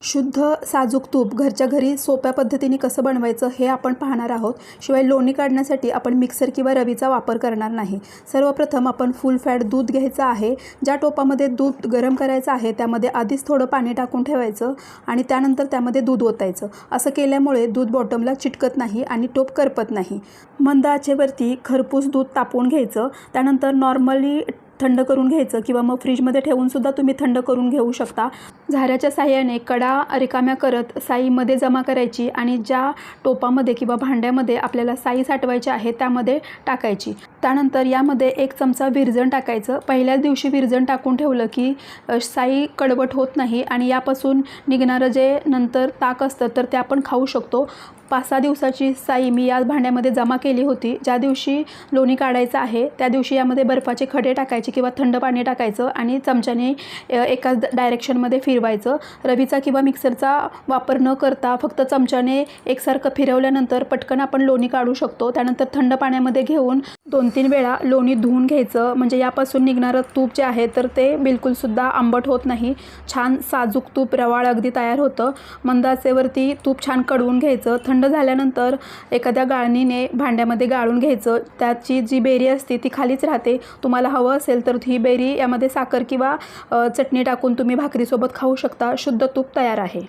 शुद्ध साजूक तूप घरच्या घरी सोप्या पद्धतीने कसं बनवायचं हे आपण पाहणार आहोत। शिवाय लोणी काढण्यासाठी आपण मिक्सर किंवा रवीचा वापर करणार नाही। सर्वप्रथम आपण फुल फॅट दूध घ्यायचं आहे। ज्या टोपामध्ये दूध गरम करायचं आहे त्यामध्ये आधीच थोडं पाणी टाकून ठेवायचं आणि त्यानंतर त्यामध्ये दूध ओतायचं। असं केल्यामुळे दूध बॉटमला चिटकत नाही आणि टोप करपत नाही। मंद आचेवरती खरपूस दूध तापवून घ्यायचं। त्यानंतर नॉर्मली थंड करून घ्यायचं किंवा मग फ्रीजमध्ये ठेवून सुद्धा तुम्ही थंड करून घेऊ शकता। झाऱ्याच्या साहाय्याने कडा रिकाम्या करत साईमध्ये जमा करायची आणि ज्या टोपामध्ये किंवा भांड्यामध्ये आपल्याला साई साठवायची आहे त्यामध्ये टाकायची। त्यानंतर यामध्ये 1 चमचा विरजण टाकायचं। पहिल्याच दिवशी विरजण टाकून ठेवलं की साई कडवट होत नाही आणि यापासून निघणारं जे नंतर ताक असतं तर ते आपण खाऊ शकतो। 5-6 दिवसाची साई मी या भांड्यामध्ये जमा केली होती। ज्या दिवशी लोणी काढायचं आहे त्या दिवशी यामध्ये बर्फाचे खडे टाकायचे किंवा थंड पाणी टाकायचं आणि चमच्याने एकाच डायरेक्शनमध्ये फिरवायचं। रवीचा किंवा मिक्सरचा वापर न करता फक्त चमच्याने एकसारखं फिरवल्यानंतर पटकन आपण लोणी काढू शकतो। त्यानंतर थंड पाण्यामध्ये घेऊन 2-3 वेळा लोणी धुवून घ्यायचं, म्हणजे यापासून निघणारं तूप जे आहे तर ते बिलकुलसुद्धा आंबट होत नाही। छान साजूक तूप रवाळ अगदी तयार होतं। मंद आचेवरती तूप छान कडवून घ्यायचं। थंड झाल्यानंतर एखाद्या गाळणीने भांड्यामध्ये गाळून घ्यायचं। त्याची जी बेरी असते ती खालीच राहते। तुम्हाला हवं असेल तर ही बेरी यामध्ये साखर किंवा चटणी टाकून तुम्ही भाकरीसोबत खाऊ शकता। शुद्ध तूप तयार आहे।